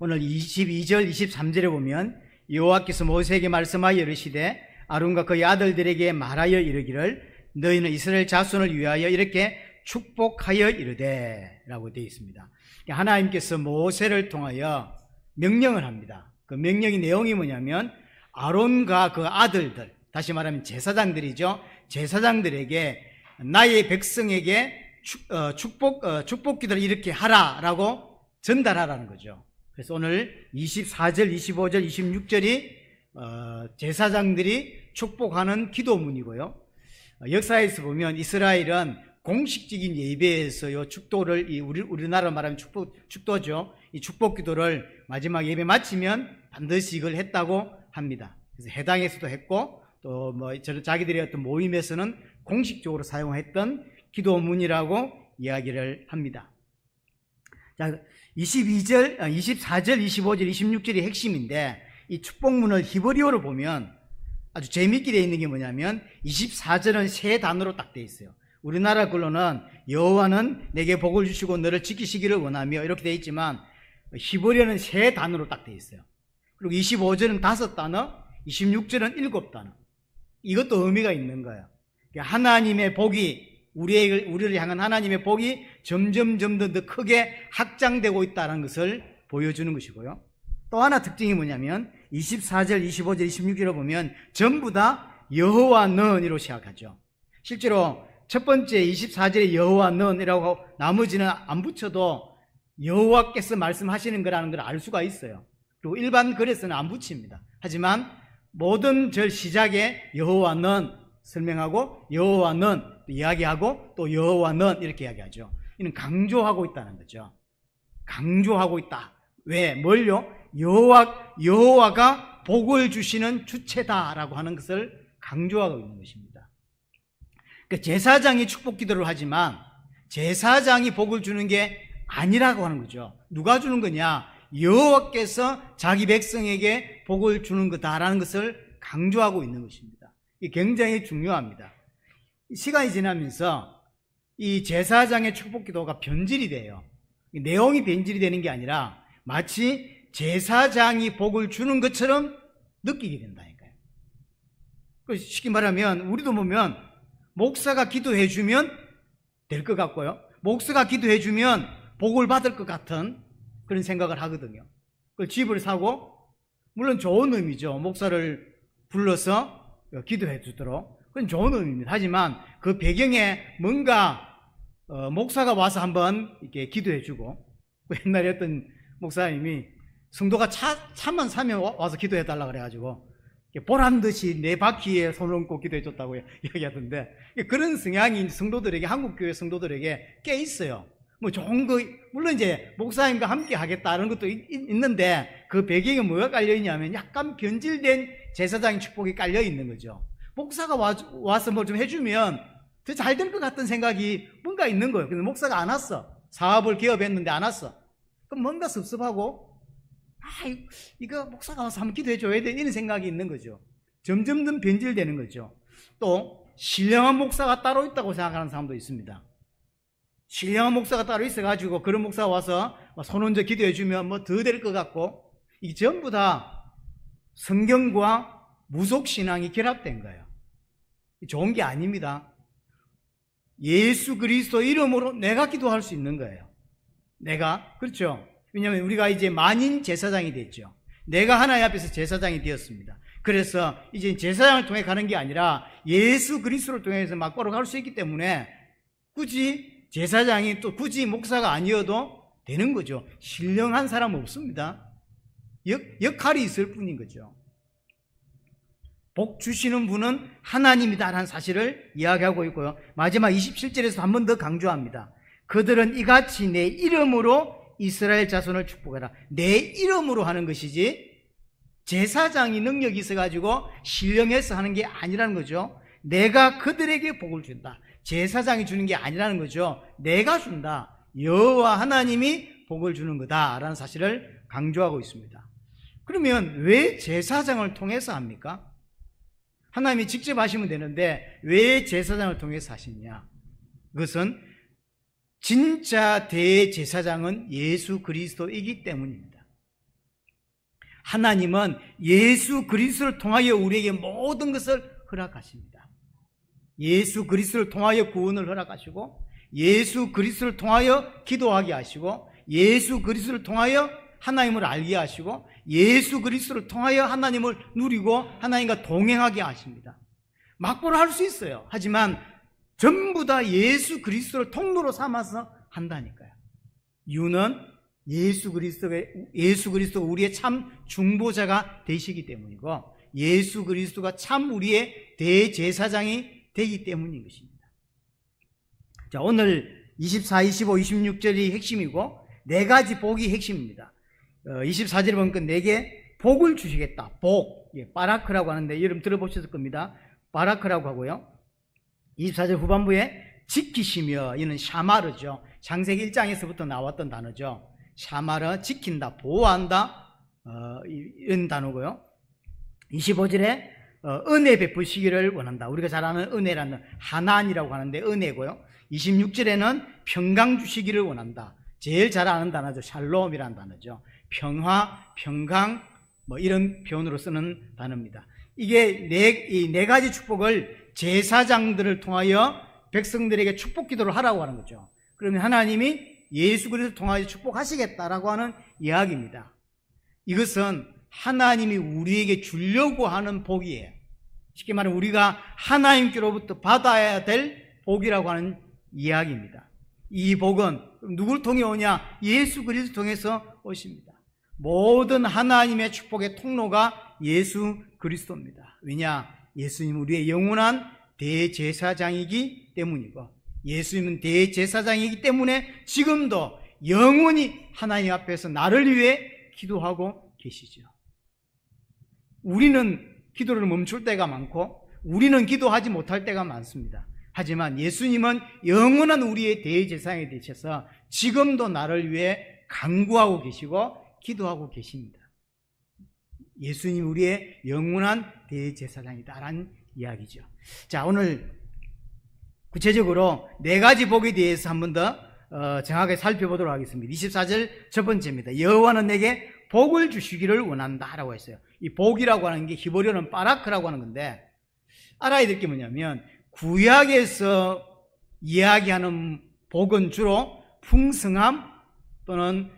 오늘 22절, 23절에 보면 여호와께서 모세에게 말씀하여 이르시되 아론과 그의 아들들에게 말하여 이르기를 너희는 이스라엘 자손을 위하여 이렇게 축복하여 이르되 라고 되어 있습니다. 하나님께서 모세를 통하여 명령을 합니다. 그 명령의 내용이 뭐냐면 아론과 그 아들들, 다시 말하면 제사장들이죠. 제사장들에게 나의 백성에게 축복 기도를 이렇게 하라라고 전달하라는 거죠. 그래서 오늘 24절, 25절, 26절이 제사장들이 축복하는 기도문이고요. 역사에서 보면 이스라엘은 공식적인 예배에서요 축도를 우리나라 말하면 축도죠. 이 축복 기도를 마지막 예배 마치면 반드시 이걸 했다고 합니다. 그래서 해당에서도 했고 또 자기들의 어떤 모임에서는 공식적으로 사용했던 기도문이라고 이야기를 합니다. 자, 22절, 24절, 25절, 26절이 핵심인데 이 축복문을 히브리어로 보면 아주 재미있게 되어 있는 게 뭐냐면 24절은 세 단어로 딱 되어 있어요. 우리나라 글로는 여호와는 내게 복을 주시고 너를 지키시기를 원하며 이렇게 되어 있지만 히브리어는 세 단어로 딱 되어 있어요. 그리고 25절은 5단어, 26절은 7단어. 이것도 의미가 있는 거예요. 하나님의 복이 우리를 향한 하나님의 복이 점점 더 크게 확장되고 있다는 것을 보여주는 것이고요. 또 하나 특징이 뭐냐면 24절, 25절, 26절을 보면 전부 다 여호와는이로 시작하죠. 실제로 첫 번째 24절에 여호와는이라고 나머지는 안 붙여도 여호와께서 말씀하시는 거라는 걸 알 수가 있어요. 그리고 일반 글에서는 안 붙입니다. 하지만 모든 절 시작에 여호와는 설명하고 여호와는 이야기하고 또 여호와는 이렇게 이야기하죠. 이는 강조하고 있다는 거죠. 강조하고 있다. 왜? 뭘요? 여호와가 복을 주시는 주체다라고 하는 것을 강조하고 있는 것입니다. 그러니까 제사장이 축복 기도를 하지만 제사장이 복을 주는 게 아니라고 하는 거죠. 누가 주는 거냐? 여호와께서 자기 백성에게 복을 주는 거다라는 것을 강조하고 있는 것입니다. 이게 굉장히 중요합니다. 시간이 지나면서 이 제사장의 축복 기도가 변질이 돼요. 내용이 변질이 되는 게 아니라 마치 제사장이 복을 주는 것처럼 느끼게 된다니까요. 쉽게 말하면 우리도 보면 목사가 기도해 주면 될 것 같고요. 목사가 기도해 주면 복을 받을 것 같은 그런 생각을 하거든요. 그 집을 사고 물론 좋은 의미죠. 목사를 불러서 기도해 주도록. 그건 좋은 의미입니다. 하지만 그 배경에 뭔가 목사가 와서 한번 이렇게 기도해 주고 옛날에 어떤 목사님이 성도가 차만 사면 와서 기도해 달라 그래가지고 보란듯이 내 바퀴에 손을 얹고 기도해 줬다고 이야기하던데 그런 성향이 성도들에게 한국교회 성도들에게 꽤 있어요. 뭐 좋은 거 물론 이제 목사님과 함께 하겠다는 것도 있는데 그 배경에 뭐가 깔려 있냐면 약간 변질된 제사장의 축복이 깔려 있는 거죠. 목사가 와서 뭐 좀 해주면 더 잘 될 것 같은 생각이 뭔가 있는 거예요. 근데 목사가 안 왔어. 사업을 개업했는데 안 왔어. 그럼 뭔가 섭섭하고 이거 목사가 와서 한번 기도해 줘야 돼 이런 생각이 있는 거죠. 점점 더 변질되는 거죠. 또 신령한 목사가 따로 있다고 생각하는 사람도 있습니다. 신령한 목사가 따로 있어가지고 그런 목사가 와서 손 얹어 기도해 주면 뭐 더 될 것 같고 이게 전부 다 성경과 무속신앙이 결합된 거예요. 좋은 게 아닙니다. 예수 그리스도 이름으로 내가 기도할 수 있는 거예요. 내가 그렇죠. 왜냐하면 우리가 이제 만인 제사장이 됐죠. 내가 하나님 앞에서 제사장이 되었습니다. 그래서 이제 제사장을 통해 가는 게 아니라 예수 그리스도를 통해서 막바로 갈 수 있기 때문에 굳이 제사장이 또 굳이 목사가 아니어도 되는 거죠. 신령한 사람은 없습니다. 역할이 있을 뿐인 거죠. 복 주시는 분은 하나님이다라는 사실을 이야기하고 있고요. 마지막 27절에서 한 번 더 강조합니다. 그들은 이같이 내 이름으로 이스라엘 자손을 축복해라. 내 이름으로 하는 것이지 제사장이 능력이 있어가지고 신령해서 하는 게 아니라는 거죠. 내가 그들에게 복을 준다. 제사장이 주는 게 아니라는 거죠. 내가 준다. 여호와 하나님이 복을 주는 거다라는 사실을 강조하고 있습니다. 그러면 왜 제사장을 통해서 합니까? 하나님이 직접 하시면 되는데 왜 제사장을 통해서 하시냐? 그것은 진짜 대제사장은 예수 그리스도이기 때문입니다. 하나님은 예수 그리스도를 통하여 우리에게 모든 것을 허락하십니다. 예수 그리스도를 통하여 구원을 허락하시고, 예수 그리스도를 통하여 기도하게 하시고, 예수 그리스도를 통하여 하나님을 알게 하시고, 예수 그리스도를 통하여 하나님을 누리고 하나님과 동행하게 하십니다. 막고를 할 수 있어요. 하지만 전부 다 예수 그리스도를 통로로 삼아서 한다니까요. 이유는 예수 그리스도가 우리의 참 중보자가 되시기 때문이고, 예수 그리스도가 참 우리의 대제사장이 되기 때문인 것입니다. 자, 오늘 24, 25, 26절이 핵심이고, 네 가지 복이 핵심입니다. 24절에 보니까 내게 복을 주시겠다. 복, 바라크라고 하는데 여러분 들어보셨을 겁니다. 바라크라고 하고요. 24절 후반부에 지키시며, 이는 샤마르죠. 창세기 1장에서부터 나왔던 단어죠. 샤마르, 지킨다, 보호한다, 이런 단어고요. 25절에 은혜 베푸시기를 원한다. 우리가 잘 아는 은혜라는 하나니라고 하는데 은혜고요. 26절에는 평강 주시기를 원한다. 제일 잘 아는 단어죠. 샬롬이라는 단어죠. 평화, 평강, 이런 표현으로 쓰는 단어입니다. 이게 네 가지 축복을 제사장들을 통하여 백성들에게 축복 기도를 하라고 하는 거죠. 그러면 하나님이 예수 그리스도를 통하여 축복하시겠다라고 하는 이야기입니다. 이것은 하나님이 우리에게 주려고 하는 복이에요. 쉽게 말하면 우리가 하나님께로부터 받아야 될 복이라고 하는 이야기입니다. 이 복은 누굴 통해 오냐? 예수 그리스도 통해서 오십니다. 모든 하나님의 축복의 통로가 예수 그리스도입니다. 왜냐? 예수님 우리의 영원한 대제사장이기 때문이고, 예수님은 대제사장이기 때문에 지금도 영원히 하나님 앞에서 나를 위해 기도하고 계시죠. 우리는 기도를 멈출 때가 많고 우리는 기도하지 못할 때가 많습니다. 하지만 예수님은 영원한 우리의 대제사장이 되셔서 지금도 나를 위해 간구하고 계시고 기도하고 계십니다. 예수님 우리의 영원한 대제사장이다라는 이야기죠. 자, 오늘 구체적으로 네 가지 복에 대해서 한 번 더 정확하게 살펴보도록 하겠습니다. 24절 첫 번째입니다. 여호와는 내게 복을 주시기를 원한다라고 했어요. 이 복이라고 하는 게 히브리어는 바라크라고 하는 건데, 알아야 될 게 뭐냐면 구약에서 이야기하는 복은 주로 풍성함 또는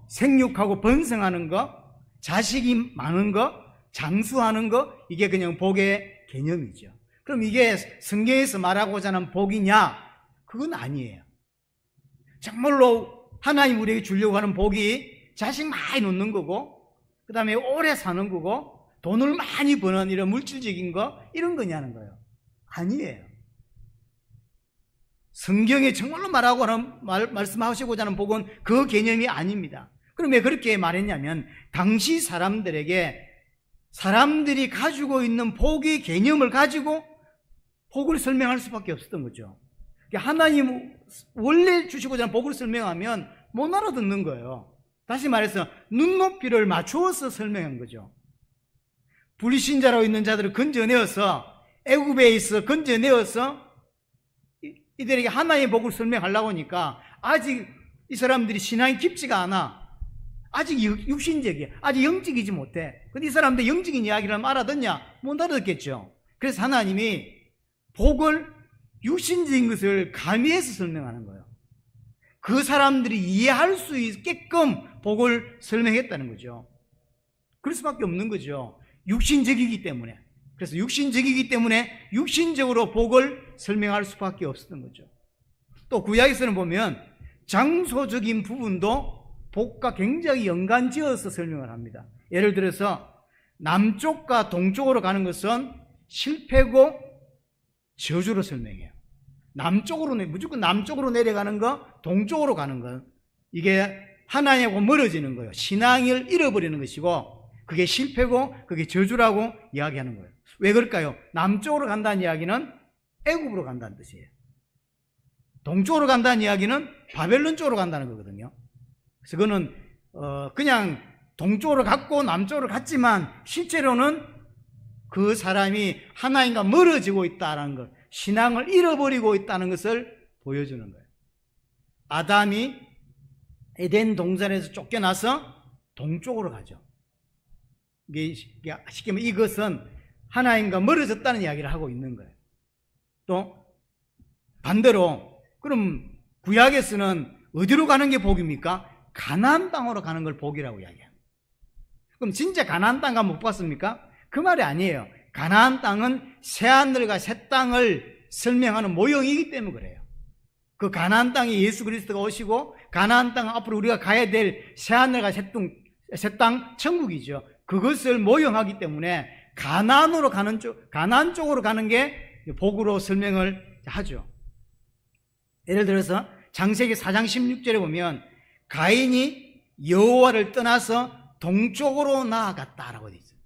생육하고 번성하는 것, 자식이 많은 것, 장수하는 것, 이게 그냥 복의 개념이죠. 그럼 이게 성경에서 말하고자 하는 복이냐? 그건 아니에요. 정말로 하나님 우리에게 주려고 하는 복이 자식 많이 놓는 거고, 그 다음에 오래 사는 거고, 돈을 많이 버는 이런 물질적인 거, 이런 거냐는 거예요. 아니에요. 성경에 정말로 말씀하시고자 하는 복은 그 개념이 아닙니다. 그럼 왜 그렇게 말했냐면, 당시 사람들이 가지고 있는 복의 개념을 가지고 복을 설명할 수밖에 없었던 거죠. 하나님 원래 주시고자 하는 복을 설명하면 못 알아듣는 거예요. 다시 말해서 눈높이를 맞추어서 설명한 거죠. 불신자로 있는 자들을 건져내어서, 애굽에 있어 건져내어서 이들에게 하나님의 복을 설명하려고 하니까 아직 이 사람들이 신앙이 깊지가 않아. 아직 육신적이야. 아직 영적이지 못해. 근데 이 사람들 영적인 이야기를 하면 알아듣냐? 못 알아듣겠죠. 그래서 하나님이 복을 육신적인 것을 가미해서 설명하는 거예요. 그 사람들이 이해할 수 있게끔 복을 설명했다는 거죠. 그럴 수밖에 없는 거죠. 육신적이기 때문에. 그래서 육신적이기 때문에 육신적으로 복을 설명할 수밖에 없었던 거죠. 또 구약에서는 보면 장소적인 부분도 복과 굉장히 연관지어서 설명을 합니다. 예를 들어서 남쪽과 동쪽으로 가는 것은 실패고 저주로 설명해요. 무조건 남쪽으로 내려가는 거, 동쪽으로 가는 거, 이게 하나님하고 멀어지는 거예요. 신앙을 잃어버리는 것이고, 그게 실패고 그게 저주라고 이야기하는 거예요. 왜 그럴까요? 남쪽으로 간다는 이야기는 애굽으로 간다는 뜻이에요. 동쪽으로 간다는 이야기는 바벨론 쪽으로 간다는 거거든요. 그래서 그거는 그냥 동쪽으로 갔고 남쪽으로 갔지만 실제로는 그 사람이 하나님과 멀어지고 있다는 것, 신앙을 잃어버리고 있다는 것을 보여주는 거예요. 아담이 에덴 동산에서 쫓겨나서 동쪽으로 가죠. 이게 쉽게 말하면 이것은 하나님과 멀어졌다는 이야기를 하고 있는 거예요. 또 반대로 그럼 구약에서는 어디로 가는 게 복입니까? 가나안 땅으로 가는 걸 복이라고 이야기해요. 그럼 진짜 가나안 땅 가면 못 봤습니까? 그 말이 아니에요. 가나안 땅은 새하늘과 새 땅을 설명하는 모형이기 때문에 그래요. 그 가나안 땅에 예수 그리스도가 오시고 가나안 땅 앞으로 우리가 가야 될 새하늘과 새 땅 천국이죠. 그것을 모형하기 때문에 가나안으로 가는 쪽, 가나안 쪽으로 가는 게 복으로 설명을 하죠. 예를 들어서 창세기 4장 16절에 보면 가인이 여호와를 떠나서 동쪽으로 나아갔다라고 되어 있어요.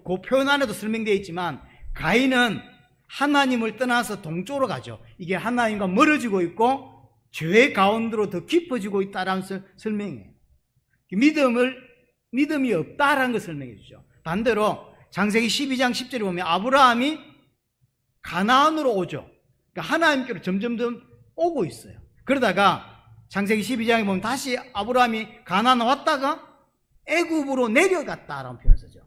그 표현 안에도 설명되어 있지만 가인은 하나님을 떠나서 동쪽으로 가죠. 이게 하나님과 멀어지고 있고 죄 가운데로 더 깊어지고 있다라는 설명이에요. 믿음이 없다라는 걸 설명해 주죠. 반대로 창세기 12장 10절에 보면 아브라함이 가나안으로 오죠. 그러니까 하나님께로 점점점 오고 있어요. 그러다가 창세기 12장에 보면 다시 아브라함이 가나안 왔다가 애굽으로 내려갔다라는 표현을 쓰죠.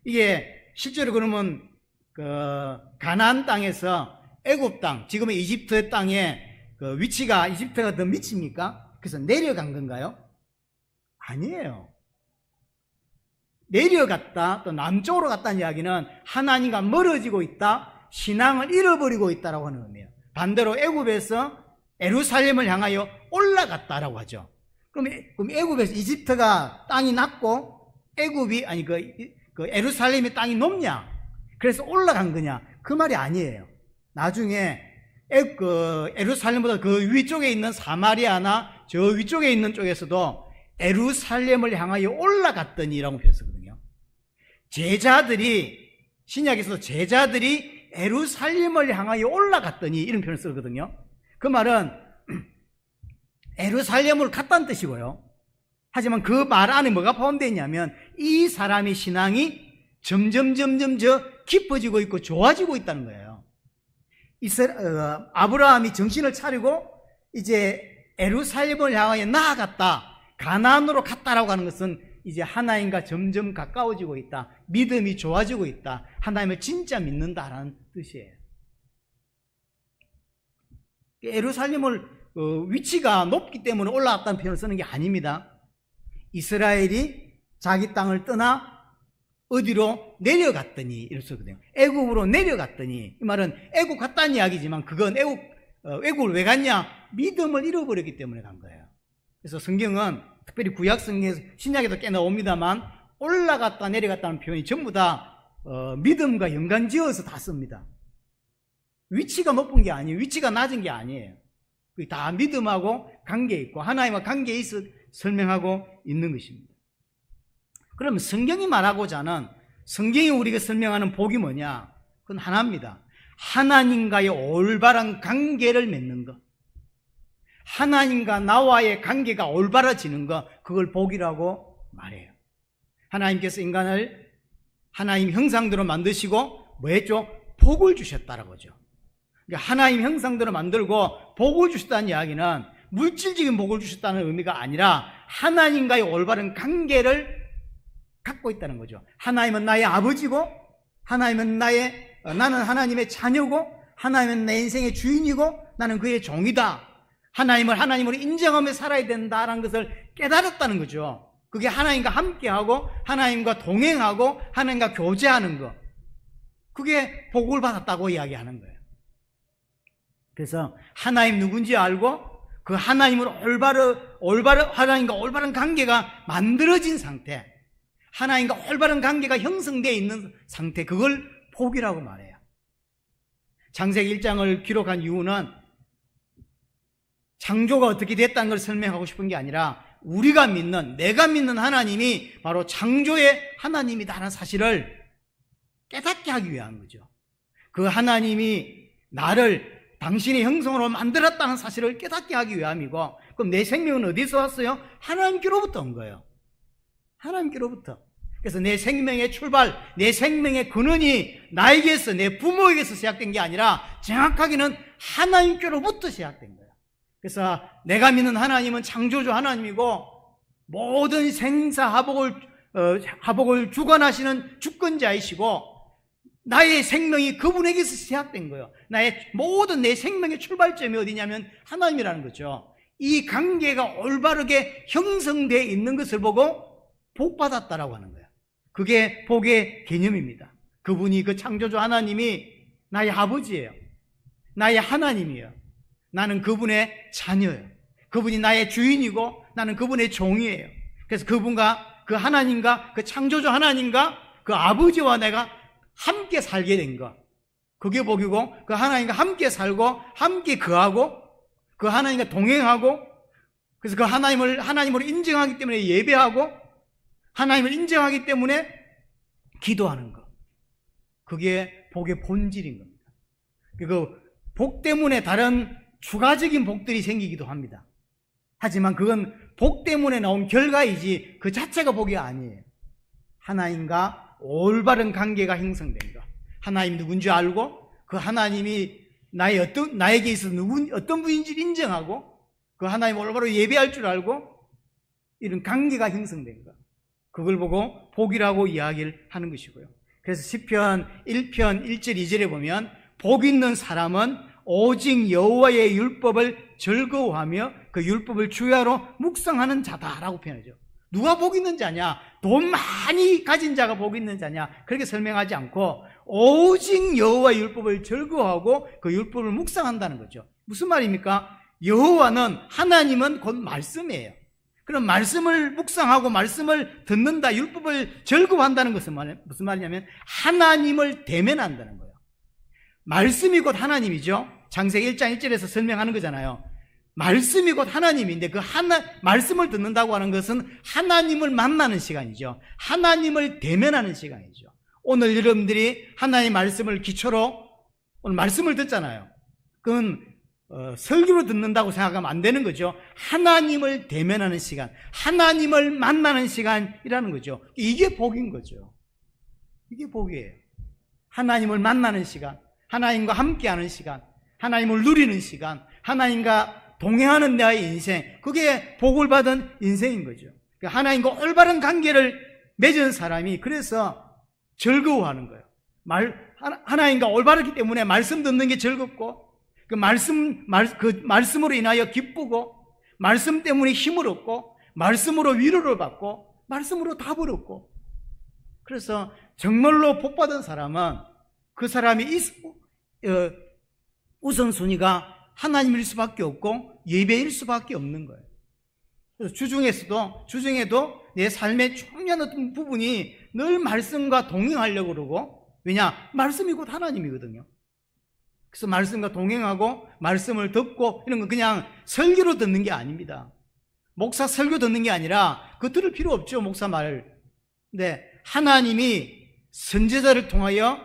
이게 실제로 그러면 그 가나안 땅에서 애굽 땅, 지금의 이집트 땅의 그 위치가 이집트가 더 밑입니까? 그래서 내려간 건가요? 아니에요. 내려갔다, 또 남쪽으로 갔다는 이야기는 하나님과 멀어지고 있다, 신앙을 잃어버리고 있다라고 하는 의미예요. 반대로 애굽에서 예루살렘을 향하여 올라갔다라고 하죠. 그럼 애굽에서 이집트가 땅이 낮고 애굽이 아니 그 예루살렘의 땅이 높냐? 그래서 올라간 거냐? 그 말이 아니에요. 나중에 예루살렘보다 그 위쪽에 있는 사마리아나 저 위쪽에 있는 쪽에서도 예루살렘을 향하여 올라갔더니라고 표현했거든요. 신약에서도 제자들이 예루살렘을 향하여 올라갔더니 이런 표현을 쓰거든요. 그 말은 예루살렘을 갔다는 뜻이고요. 하지만 그 말 안에 뭐가 포함되어 있냐면 이 사람의 신앙이 점점 깊어지고 있고 좋아지고 있다는 거예요. 아브라함이 정신을 차리고 이제 예루살렘을 향하여 나아갔다, 가나안으로 갔다라고 하는 것은 이제 하나님과 점점 가까워지고 있다, 믿음이 좋아지고 있다, 하나님을 진짜 믿는다라는 뜻이에요. 예루살렘을 위치가 높기 때문에 올라왔다는 표현을 쓰는 게 아닙니다. 이스라엘이 자기 땅을 떠나 어디로 내려갔더니 이럴 쓰거든요. 애굽으로 내려갔더니, 이 말은 애굽 갔다는 이야기지만 그건 애굽을 왜 갔냐? 믿음을 잃어버렸기 때문에 간 거예요. 그래서 성경은 특별히 구약 성경에서 신약에도 꽤 나옵니다만 올라갔다 내려갔다는 표현이 전부 다 믿음과 연관지어서 다 씁니다. 위치가 높은 게 아니에요. 위치가 낮은 게 아니에요. 그게 다 믿음하고 관계에 있고 하나님과 관계에 있어 설명하고 있는 것입니다. 그러면 성경이 말하고자 하는, 성경이 우리가 설명하는 복이 뭐냐? 그건 하나입니다. 하나님과의 올바른 관계를 맺는 것, 하나님과 나와의 관계가 올바라지는 것, 그걸 복이라고 말해요. 하나님께서 인간을 하나님 형상대로 만드시고 뭐 했죠? 복을 주셨다라고 하죠. 그러니까 하나님 형상대로 만들고 복을 주셨다는 이야기는 물질적인 복을 주셨다는 의미가 아니라 하나님과의 올바른 관계를 갖고 있다는 거죠. 하나님은 나의 아버지고, 나는 하나님의 자녀고, 하나님은 내 인생의 주인이고, 나는 그의 종이다. 하나님을 하나님으로 인정하며 살아야 된다라는 것을 깨달았다는 거죠. 그게 하나님과 함께하고, 하나님과 동행하고, 하나님과 교제하는 것. 그게 복을 받았다고 이야기하는 거예요. 그래서 하나님 누군지 알고, 그 하나님으로 하나님과 올바른 관계가 만들어진 상태, 하나님과 올바른 관계가 형성되어 있는 상태, 그걸 복이라고 말해요. 창세기 1장을 기록한 이유는 창조가 어떻게 됐다는 걸 설명하고 싶은 게 아니라 내가 믿는 하나님이 바로 창조의 하나님이다라는 사실을 깨닫게 하기 위한 거죠. 그 하나님이 나를 당신의 형성으로 만들었다는 사실을 깨닫게 하기 위함이고, 그럼 내 생명은 어디서 왔어요? 하나님께로부터 온 거예요. 하나님께로부터. 그래서 내 생명의 출발, 내 생명의 근원이 나에게서, 내 부모에게서 시작된 게 아니라 정확하게는 하나님께로부터 시작된 거예요. 그래서 내가 믿는 하나님은 창조주 하나님이고 모든 생사화복을 하복을 주관하시는 주권자이시고 나의 생명이 그분에게서 시작된 거예요. 나의 모든 내 생명의 출발점이 어디냐면 하나님이라는 거죠. 이 관계가 올바르게 형성되어 있는 것을 보고 복받았다라고 하는 거예요. 그게 복의 개념입니다. 그분이, 그 창조주 하나님이 나의 아버지예요. 나의 하나님이에요. 나는 그분의 자녀예요. 그분이 나의 주인이고 나는 그분의 종이에요. 그래서 그분과, 그 하나님과, 그 창조주 하나님과 그 아버지와 내가 함께 살게 된 것, 그게 복이고, 그 하나님과 함께 살고 함께 거하고 그 하나님과 동행하고, 그래서 그 하나님으로 인정하기 때문에 예배하고 하나님을 인정하기 때문에 기도하는 것, 그게 복의 본질인 겁니다. 그 복 때문에 다른 추가적인 복들이 생기기도 합니다. 하지만 그건 복 때문에 나온 결과이지 그 자체가 복이 아니에요. 하나님과 올바른 관계가 형성된 것, 하나님이 누군지 알고 그 하나님이 나에게 있어서 어떤 분인지를 인정하고 그 하나님 올바로 예배할 줄 알고 이런 관계가 형성된 것, 그걸 보고 복이라고 이야기를 하는 것이고요. 그래서 시편 1편 1절 2절에 보면 복 있는 사람은 오직 여호와의 율법을 즐거워하며 그 율법을 주야로 묵상하는 자다라고 표현하죠. 누가 복 있는 자냐? 돈 많이 가진 자가 복 있는 자냐? 그렇게 설명하지 않고 오직 여호와의 율법을 즐거워하고 그 율법을 묵상한다는 거죠. 무슨 말입니까? 여호와는, 하나님은 곧 말씀이에요. 그럼 말씀을 묵상하고 말씀을 듣는다, 율법을 즐거워한다는 것은 무슨 말이냐면 하나님을 대면한다는 거예요. 말씀이 곧 하나님이죠. 창세기 1장 1절에서 설명하는 거잖아요. 말씀이 곧 하나님인데 그 말씀을 듣는다고 하는 것은 하나님을 만나는 시간이죠. 하나님을 대면하는 시간이죠. 오늘 여러분들이 하나님의 말씀을 기초로 오늘 말씀을 듣잖아요. 그건 설교로 듣는다고 생각하면 안 되는 거죠. 하나님을 대면하는 시간, 하나님을 만나는 시간이라는 거죠. 이게 복인 거죠. 이게 복이에요. 하나님을 만나는 시간, 하나님과 함께하는 시간, 하나님을 누리는 시간, 하나님과 동행하는 나의 인생, 그게 복을 받은 인생인 거죠. 하나님과 올바른 관계를 맺은 사람이 그래서 즐거워하는 거예요. 하나님과 올바르기 때문에 말씀 듣는 게 즐겁고, 그 말씀으로 인하여 기쁘고, 말씀 때문에 힘을 얻고, 말씀으로 위로를 받고, 말씀으로 답을 얻고. 그래서 정말로 복받은 사람은 그 사람이 우선순위가 하나님일 수밖에 없고 예배일 수밖에 없는 거예요. 그래서 주중에도 내 삶의 중요한 어떤 부분이 늘 말씀과 동행하려고 그러고, 왜냐? 말씀이 곧 하나님이거든요. 그래서 말씀과 동행하고 말씀을 듣고 이런 건 그냥 설교로 듣는 게 아닙니다. 목사 설교 듣는 게 아니라 그거 들을 필요 없죠, 목사 말. 근데 하나님이 선지자를 통하여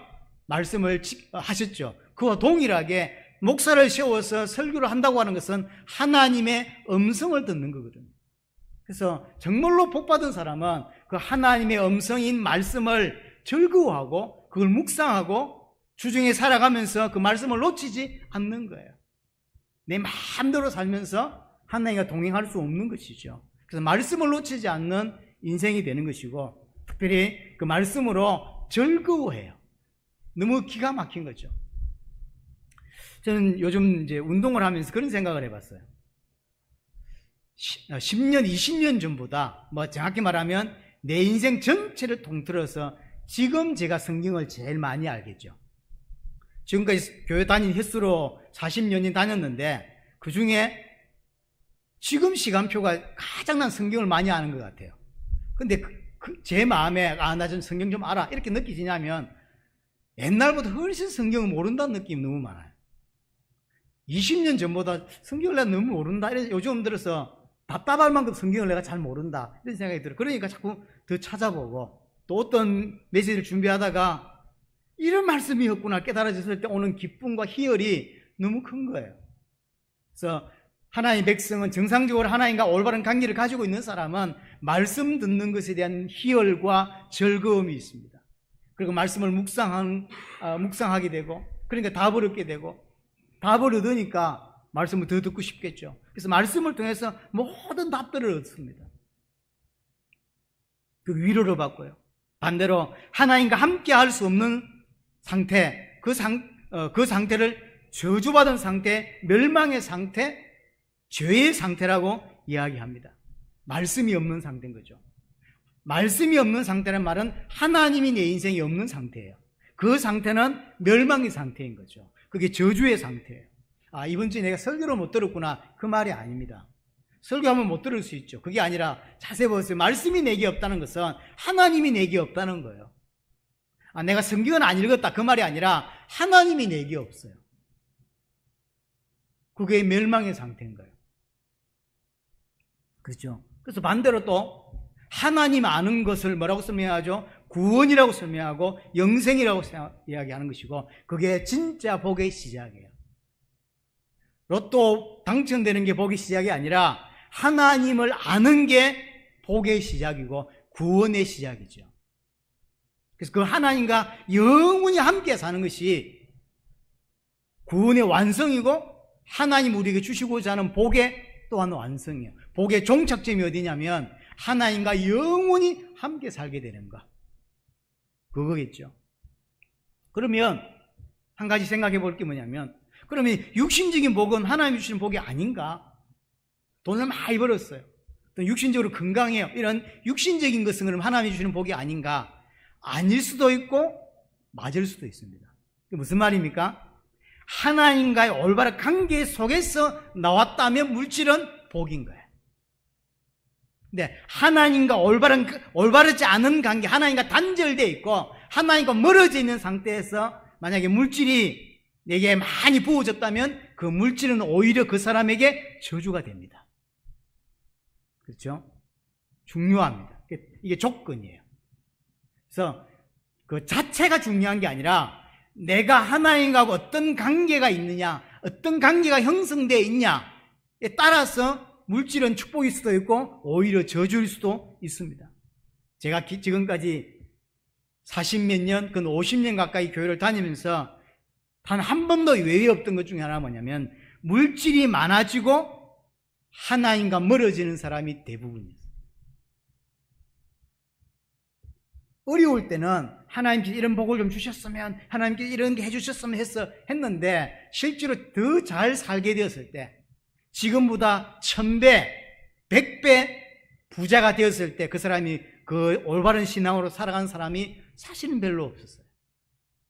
말씀을 하셨죠. 그와 동일하게 목사를 세워서 설교를 한다고 하는 것은 하나님의 음성을 듣는 거거든요. 그래서 정말로 복받은 사람은 그 하나님의 음성인 말씀을 즐거워하고 그걸 묵상하고 주중에 살아가면서 그 말씀을 놓치지 않는 거예요. 내 마음대로 살면서 하나님과 동행할 수 없는 것이죠. 그래서 말씀을 놓치지 않는 인생이 되는 것이고, 특별히 그 말씀으로 즐거워해요. 너무 기가 막힌 거죠. 저는 요즘 이제 운동을 하면서 그런 생각을 해봤어요. 10년, 20년 전보다, 정확히 말하면 내 인생 전체를 통틀어서 지금 제가 성경을 제일 많이 알겠죠. 지금까지 교회 다닌 횟수로 40년이 다녔는데 그 중에 지금 시간표가 가장 난 성경을 많이 아는 것 같아요. 근데 제 마음에 나 좀 성경 좀 알아 이렇게 느끼시냐면 옛날보다 훨씬 성경을 모른다는 느낌이 너무 많아요. 20년 전보다 성경을 내가 너무 모른다, 요즘 들어서 답답할 만큼 성경을 내가 잘 모른다 이런 생각이 들어요. 그러니까 자꾸 더 찾아보고, 또 어떤 메시지를 준비하다가 이런 말씀이었구나 깨달아졌을 때 오는 기쁨과 희열이 너무 큰 거예요. 그래서 하나님의 백성은 정상적으로 하나님과 올바른 관계를 가지고 있는 사람은 말씀 듣는 것에 대한 희열과 즐거움이 있습니다. 그리고 말씀을 묵상하게 되고, 그러니까 답을 얻게 되고, 답을 얻으니까 말씀을 더 듣고 싶겠죠. 그래서 말씀을 통해서 모든 답들을 얻습니다. 그 위로를 받고요. 반대로 하나님과 함께 할 수 없는 상태, 그 상태를 저주받은 상태, 멸망의 상태, 죄의 상태라고 이야기합니다. 말씀이 없는 상태인 거죠. 말씀이 없는 상태란 말은 하나님이 내 인생에 없는 상태예요. 그 상태는 멸망의 상태인 거죠. 그게 저주의 상태예요. 아, 이번 주에 내가 설교를 못 들었구나, 그 말이 아닙니다. 설교하면 못 들을 수 있죠. 그게 아니라 자세히 보세요. 말씀이 내게 없다는 것은 하나님이 내게 없다는 거예요. 아, 내가 성경은 안 읽었다, 그 말이 아니라 하나님이 내게 없어요. 그게 멸망의 상태인 거예요. 그렇죠? 그래서 반대로 또 하나님 아는 것을 뭐라고 설명하죠? 구원이라고 설명하고 영생이라고 이야기하는 것이고, 그게 진짜 복의 시작이에요. 로또 당첨되는 게 복의 시작이 아니라 하나님을 아는 게 복의 시작이고 구원의 시작이죠. 그래서 그 하나님과 영원히 함께 사는 것이 구원의 완성이고, 하나님 우리에게 주시고자 하는 복의 또한 완성이에요. 복의 종착점이 어디냐면 하나님과 영원히 함께 살게 되는 것, 그거겠죠. 그러면 한 가지 생각해 볼 게 뭐냐면, 그러면 육신적인 복은 하나님이 주시는 복이 아닌가? 돈을 많이 벌었어요, 또 육신적으로 건강해요, 이런 육신적인 것은 그럼 하나님이 주시는 복이 아닌가? 아닐 수도 있고 맞을 수도 있습니다. 이게 무슨 말입니까? 하나님과의 올바른 관계 속에서 나왔다면 물질은 복인 거예요. 근데 하나님과 올바르지 않은 관계, 하나님과 단절되어 있고 하나님과 멀어져 있는 상태에서 만약에 물질이 내게 많이 부어졌다면 그 물질은 오히려 그 사람에게 저주가 됩니다. 그렇죠? 중요합니다. 이게 조건이에요. 그래서 그 자체가 중요한 게 아니라 내가 하나님과 어떤 관계가 있느냐, 어떤 관계가 형성되어 있냐에 따라서 물질은 축복일 수도 있고 오히려 저주일 수도 있습니다. 제가 지금까지 40몇 년, 근 50년 가까이 교회를 다니면서 단 한 번도 외에 없던 것 중에 하나가 뭐냐면, 물질이 많아지고 하나님과 멀어지는 사람이 대부분이었어요. 어려울 때는 하나님께서 이런 복을 좀 주셨으면, 하나님께서 이런 게 해주셨으면 했는데, 실제로 더 잘 살게 되었을 때, 지금보다 1000배, 100배 부자가 되었을 때 그 사람이 그 올바른 신앙으로 살아간 사람이 사실은 별로 없었어요.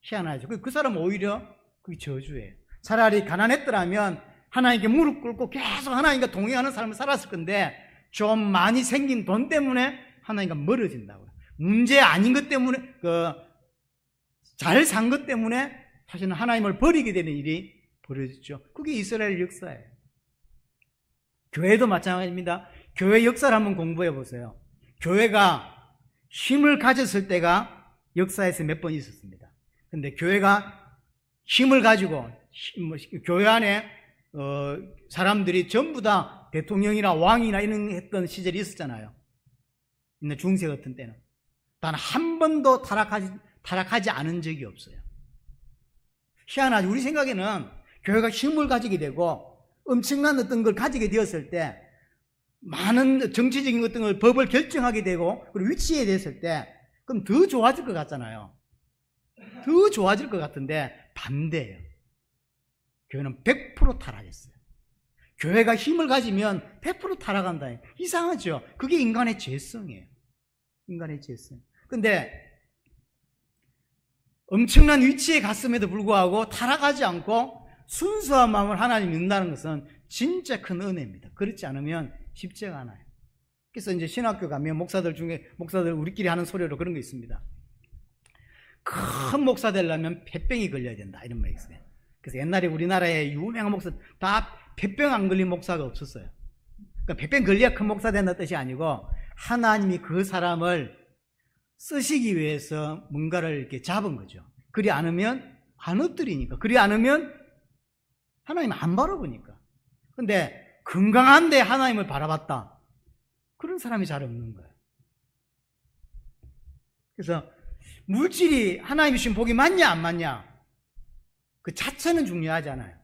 희한하죠. 그 사람은 오히려 그게 저주예요. 차라리 가난했더라면 하나님께 무릎 꿇고 계속 하나님과 동행하는 삶을 살았을 건데, 좀 많이 생긴 돈 때문에 하나님과 멀어진다고요. 문제 아닌 것 때문에, 잘 산 것 때문에 사실은 하나님을 버리게 되는 일이 벌어졌죠. 그게 이스라엘 역사예요. 교회도 마찬가지입니다. 교회 역사를 한번 공부해 보세요. 교회가 힘을 가졌을 때가 역사에서 몇 번 있었습니다. 근데 교회가 힘을 가지고, 교회 안에 사람들이 전부 다 대통령이나 왕이나 이런 했던 시절이 있었잖아요. 중세 같은 때는 단 한 번도 타락하지 않은 적이 없어요. 희한하죠. 우리 생각에는 교회가 힘을 가지게 되고 엄청난 어떤 걸 가지게 되었을 때, 많은 정치적인 어떤 걸, 법을 결정하게 되고 그리고 위치에 됐을 때, 그럼 더 좋아질 것 같잖아요. 더 좋아질 것 같은데 반대예요. 교회는 100% 타락했어요. 교회가 힘을 가지면 100% 타락한다. 이상하죠. 그게 인간의 죄성이에요. 인간의 죄성. 근데 엄청난 위치에 갔음에도 불구하고 타락하지 않고 순수한 마음을 하나님 믿는다는 것은 진짜 큰 은혜입니다. 그렇지 않으면 쉽지가 않아요. 그래서 이제 신학교 가면 목사들 우리끼리 하는 소리로 그런 거 있습니다. 큰 목사 되려면 폐병이 걸려야 된다, 이런 말이 있어요. 그래서 옛날에 우리나라에 유명한 목사 다 폐병 안 걸린 목사가 없었어요. 그러니까 폐병 걸려야 큰 목사 된다는 뜻이 아니고, 하나님이 그 사람을 쓰시기 위해서 뭔가를 이렇게 잡은 거죠. 그리 않으면 안 엎드리니까, 그리 않으면 하나님 안 바라보니까. 근데 건강한데 하나님을 바라봤다, 그런 사람이 잘 없는 거예요. 그래서 물질이 하나님이 주신 복이 맞냐 안 맞냐, 그 자체는 중요하지 않아요.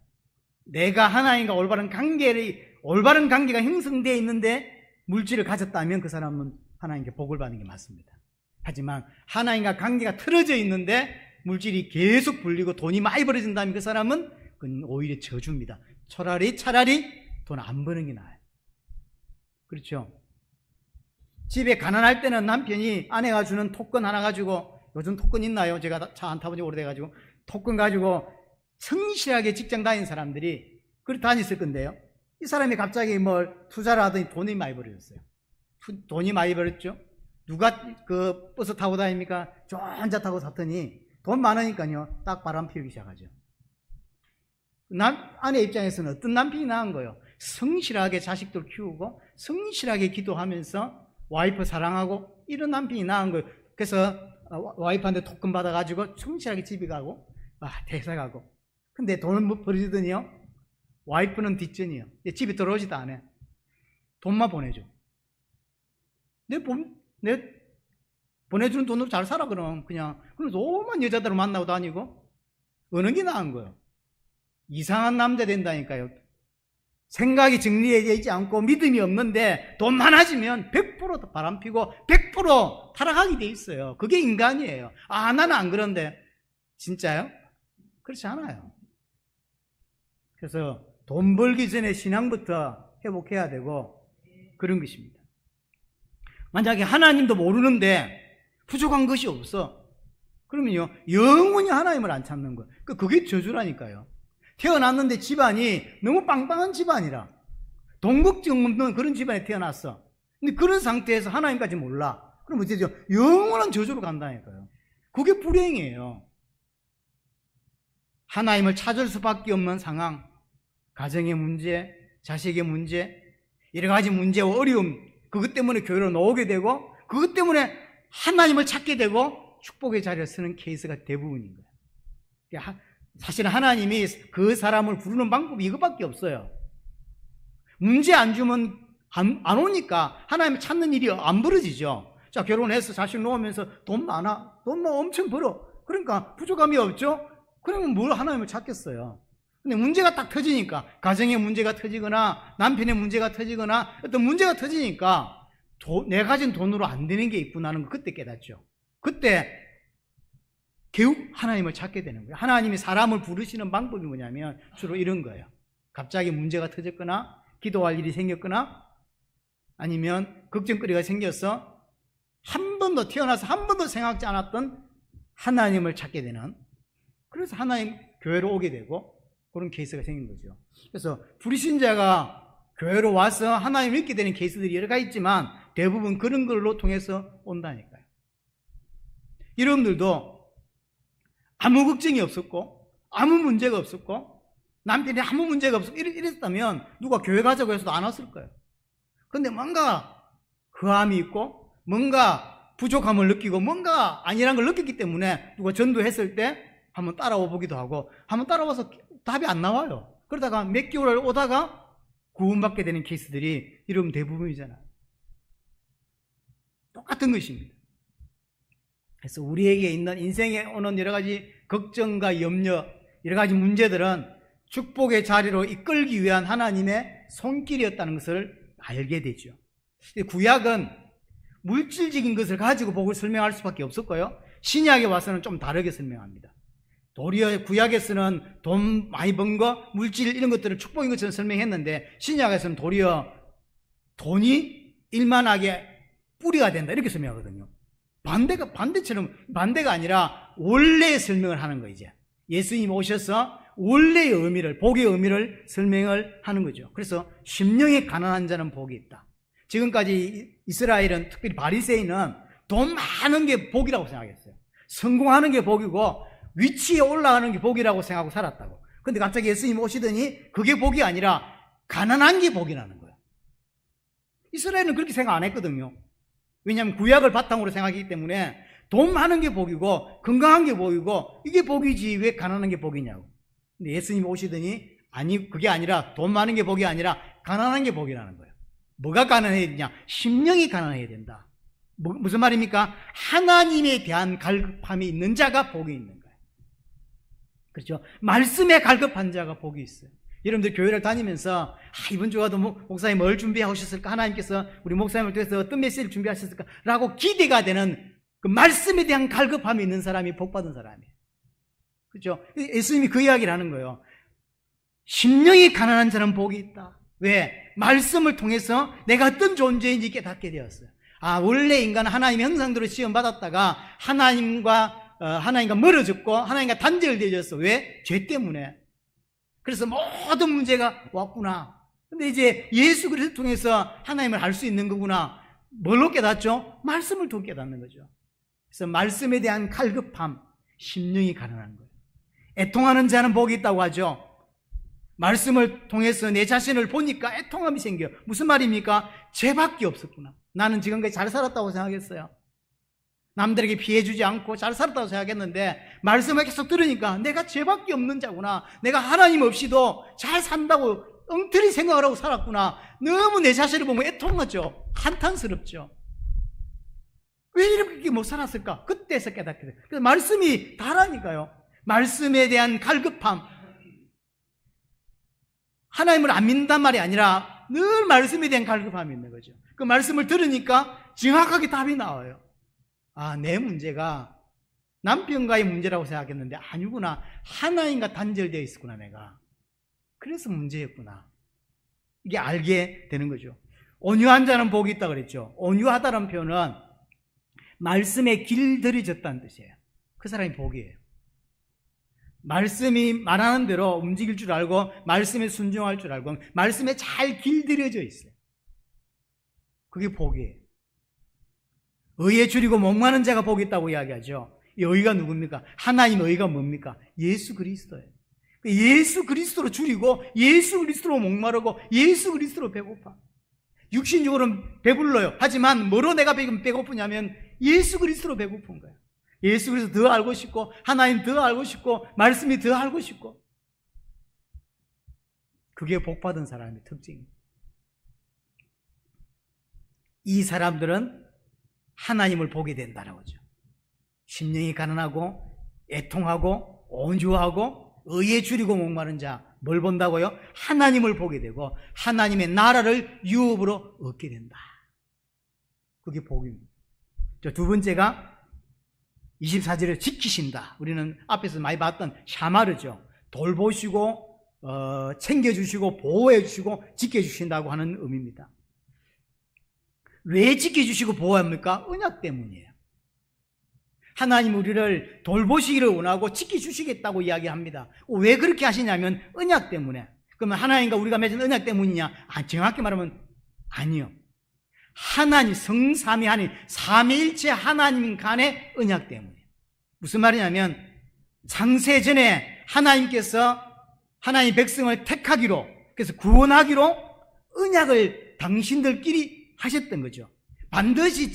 내가 하나님과 올바른 관계가 형성되어 있는데 물질을 가졌다면 그 사람은 하나님께 복을 받는 게 맞습니다. 하지만 하나님과 관계가 틀어져 있는데 물질이 계속 불리고 돈이 많이 벌어진다면 그 사람은 그건 오히려 저주입니다. 차라리 돈 안 버는 게 나아요. 그렇죠? 집에 가난할 때는 남편이 아내가 주는 토큰 하나 가지고, 요즘 토큰 있나요? 제가 차 안 타본 지 오래돼가지고 토큰 가지고 성실하게 직장 다니는 사람들이 그렇게 다녔을 건데요, 이 사람이 갑자기 뭘 투자를 하더니 돈이 많이 벌어졌어요. 돈이 많이 벌었죠. 누가 그 버스 타고 다닙니까? 저 혼자 타고 샀더니 돈 많으니까요 딱 바람 피우기 시작하죠. 아내 입장에서는 어떤 남편이 나은 거예요? 성실하게 자식들 키우고 성실하게 기도하면서 와이프 사랑하고 이런 남편이 나은 거예요. 그래서 와이프한테 토큰 받아가지고 성실하게 집에 가고 대사 가고. 근데 돈을 벌어지더니요 와이프는 뒷전이요. 집에 들어오지도 않아. 돈만 보내줘. 내 보내주는 돈으로 잘 살아. 그럼 오만 여자들을 만나고 다니고. 어느 게 나은 거예요? 이상한 남자 된다니까요. 생각이 정리되어 있지 않고 믿음이 없는데 돈 많아지면 100% 바람피고 100% 타락하게 돼 있어요. 그게 인간이에요. 나는 안 그런데. 진짜요? 그렇지 않아요. 그래서 돈 벌기 전에 신앙부터 회복해야 되고 그런 것입니다. 만약에 하나님도 모르는데 부족한 것이 없어, 그러면요 영원히 하나님을 안 찾는 거예요. 그게 저주라니까요. 태어났는데 집안이 너무 빵빵한 집안이라, 돈 걱정 없는 그런 집안에 태어났어. 근데 그런 상태에서 하나님까지 몰라. 그럼 어쩌죠? 영원한 저주로 간다니까요. 그게 불행이에요. 하나님을 찾을 수밖에 없는 상황, 가정의 문제, 자식의 문제, 여러 가지 문제와 어려움, 그것 때문에 교회로 나오게 되고 그것 때문에 하나님을 찾게 되고 축복의 자리에 서는 케이스가 대부분인 거예요. 사실 하나님이 그 사람을 부르는 방법이 이것밖에 없어요. 문제 안 주면 안 오니까 하나님을 찾는 일이 안 벌어지죠. 자, 결혼해서 자식 놓으면서 돈 많아, 돈 엄청 벌어. 그러니까 부족함이 없죠. 그러면 뭘 하나님을 찾겠어요. 근데 문제가 딱 터지니까, 가정의 문제가 터지거나 남편의 문제가 터지거나 어떤 문제가 터지니까 내가 가진 돈으로 안 되는 게 있구나 하는 거 그때 깨닫죠. 그때 결국 하나님을 찾게 되는 거예요. 하나님이 사람을 부르시는 방법이 뭐냐면 주로 이런 거예요. 갑자기 문제가 터졌거나 기도할 일이 생겼거나 아니면 걱정거리가 생겨서 태어나서 한 번도 생각지 않았던 하나님을 찾게 되는, 그래서 하나님 교회로 오게 되고 그런 케이스가 생긴 거죠. 그래서 불신자가 교회로 와서 하나님을 믿게 되는 케이스들이 여러 가지 있지만 대부분 그런 걸로 통해서 온다니까요. 여러분들도 아무 걱정이 없었고 아무 문제가 없었고 남편이 아무 문제가 없었고 이랬다면 누가 교회 가자고 해서도 안 왔을 거예요. 그런데 뭔가 허함이 있고 뭔가 부족함을 느끼고 뭔가 아니란 걸 느꼈기 때문에 누가 전도했을 때 한번 따라와 보기도 하고 한번 따라와서 답이 안 나와요. 그러다가 몇 개월 오다가 구원받게 되는 케이스들이 이러면 대부분이잖아요. 똑같은 것입니다. 그래서 우리에게 있는 인생에 오는 여러 가지 걱정과 염려, 여러 가지 문제들은 축복의 자리로 이끌기 위한 하나님의 손길이었다는 것을 알게 되죠. 구약은 물질적인 것을 가지고 복을 설명할 수밖에 없었고요. 신약에 와서는 좀 다르게 설명합니다. 도리어 구약에서는 돈 많이 번 거, 물질 이런 것들을 축복인 것처럼 설명했는데 신약에서는 도리어 돈이 일만하게 뿌리가 된다 이렇게 설명하거든요. 반대가 아니라 원래의 설명을 하는 거. 이제 예수님 오셔서 원래의 의미를, 복의 의미를 설명을 하는 거죠. 그래서 심령이 가난한 자는 복이 있다. 지금까지 이스라엘은, 특별히 바리새인은 돈 많은 게 복이라고 생각했어요. 성공하는 게 복이고 위치에 올라가는 게 복이라고 생각하고 살았다고. 그런데 갑자기 예수님 오시더니 그게 복이 아니라 가난한 게 복이라는 거예요. 이스라엘은 그렇게 생각 안 했거든요. 왜냐하면 구약을 바탕으로 생각하기 때문에 돈 많은 게 복이고 건강한 게 복이고 이게 복이지 왜 가난한 게 복이냐고. 근데 예수님 오시더니 아니, 그게 아니라 돈 많은 게 복이 아니라 가난한 게 복이라는 거예요. 뭐가 가난해야 되냐? 심령이 가난해야 된다. 무슨 말입니까? 하나님에 대한 갈급함이 있는 자가 복이 있는 거예요. 그렇죠? 말씀에 갈급한 자가 복이 있어요. 여러분들 교회를 다니면서 이번 주가도 목사님 뭘 준비하셨을까? 하나님께서 우리 목사님을 통해서 어떤 메시지를 준비하셨을까? 라고 기대가 되는 그 말씀에 대한 갈급함이 있는 사람이 복받은 사람이에요. 그렇죠? 예수님이 그 이야기를 하는 거예요. 심령이 가난한 자는 복이 있다. 왜? 말씀을 통해서 내가 어떤 존재인지 깨닫게 되었어요. 원래 인간은 하나님의 형상대로 시험받았다가 하나님과 멀어졌고 하나님과 단절되어졌어. 왜? 죄 때문에. 그래서 모든 문제가 왔구나. 근데 이제 예수 그리스도를 통해서 하나님을 알 수 있는 거구나. 뭘로 깨닫죠? 말씀을 통해 깨닫는 거죠. 그래서 말씀에 대한 갈급함, 심령이 가난한 거예요. 애통하는 자는 복이 있다고 하죠. 말씀을 통해서 내 자신을 보니까 애통함이 생겨요. 무슨 말입니까? 죄밖에 없었구나. 나는 지금까지 잘 살았다고 생각했어요. 남들에게 피해주지 않고 잘 살았다고 생각했는데 말씀을 계속 들으니까 내가 죄밖에 없는 자구나. 내가 하나님 없이도 잘 산다고 엉터리 생각을 하고 살았구나. 너무 내 자신을 보면 애통하죠. 한탄스럽죠. 왜 이렇게 못 살았을까? 그때서 깨닫게 돼요. 그래서 말씀이 다라니까요. 말씀에 대한 갈급함. 하나님을 안 믿는단 말이 아니라 늘 말씀에 대한 갈급함이 있는 거죠. 그 말씀을 들으니까 정확하게 답이 나와요. 내 문제가 남편과의 문제라고 생각했는데 아니구나. 하나님과 단절되어 있었구나 내가. 그래서 문제였구나. 이게 알게 되는 거죠. 온유한 자는 복이 있다고 그랬죠. 온유하다는 표현은 말씀에 길들여졌다는 뜻이에요. 그 사람이 복이에요. 말씀이 말하는 대로 움직일 줄 알고 말씀에 순종할 줄 알고 말씀에 잘 길들여져 있어요. 그게 복이에요. 의에 줄이고 목마른 자가 복이 있다고 이야기하죠. 이 의가 누굽니까? 하나님 의가 뭡니까? 예수 그리스도예요. 예수 그리스도로 줄이고 예수 그리스도로 목마르고 예수 그리스도로 배고파. 육신적으로는 배불러요. 하지만 뭐로 내가 배고프냐면 예수 그리스도로 배고픈 거예요. 예수 그리스도 더 알고 싶고 하나님 더 알고 싶고 말씀이 더 알고 싶고. 그게 복받은 사람의 특징입니다. 이 사람들은 하나님을 보게 된다는 거죠. 심령이 가난하고 애통하고 온유하고 의에 줄이고 목마른 자, 뭘 본다고요? 하나님을 보게 되고 하나님의 나라를 유업으로 얻게 된다. 그게 복입니다. 두 번째가 24절을 지키신다. 우리는 앞에서 많이 봤던 샤마르죠. 돌보시고 챙겨주시고 보호해주시고 지켜주신다고 하는 의미입니다. 왜 지켜주시고 보호합니까? 언약 때문이에요. 하나님 우리를 돌보시기를 원하고 지켜주시겠다고 이야기합니다. 왜 그렇게 하시냐면 언약 때문에. 그러면 하나님과 우리가 맺은 언약 때문이냐? 정확히 말하면 아니요. 하나님 성삼위 하나님 삼위일체 하나님 간의 언약 때문이에요. 무슨 말이냐면 창세전에 하나님께서 하나님 백성을 택하기로, 그래서 구원하기로 언약을 당신들끼리 하셨던 거죠. 반드시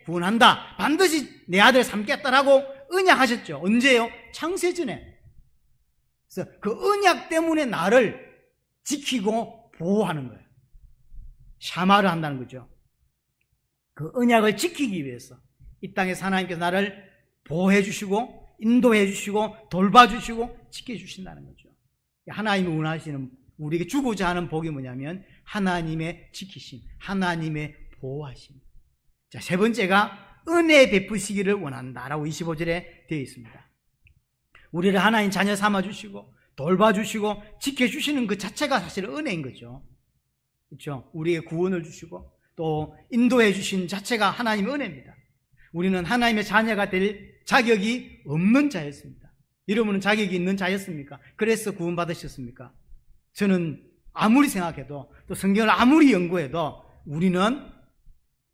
구원한다. 반드시 내 아들 삼겠다라고 언약하셨죠. 언제요? 창세전에. 그래서 그 언약 때문에 나를 지키고 보호하는 거예요. 샤마를 한다는 거죠. 그 언약을 지키기 위해서 이 땅에서 하나님께서 나를 보호해 주시고 인도해 주시고 돌봐 주시고 지켜 주신다는 거죠. 하나님이 원하시는, 우리에게 주고자 하는 복이 뭐냐면 하나님의 지키심, 하나님의 보호하심. 자, 세 번째가 은혜 베푸시기를 원한다라고 25절에 되어 있습니다. 우리를 하나님 자녀 삼아주시고 돌봐주시고 지켜주시는 그 자체가 사실 은혜인 거죠. 그렇죠? 우리에게 구원을 주시고 또 인도해 주신 자체가 하나님의 은혜입니다. 우리는 하나님의 자녀가 될 자격이 없는 자였습니다. 여러분은 자격이 있는 자였습니까? 그래서 구원받으셨습니까? 저는 아무리 생각해도 또 성경을 아무리 연구해도 우리는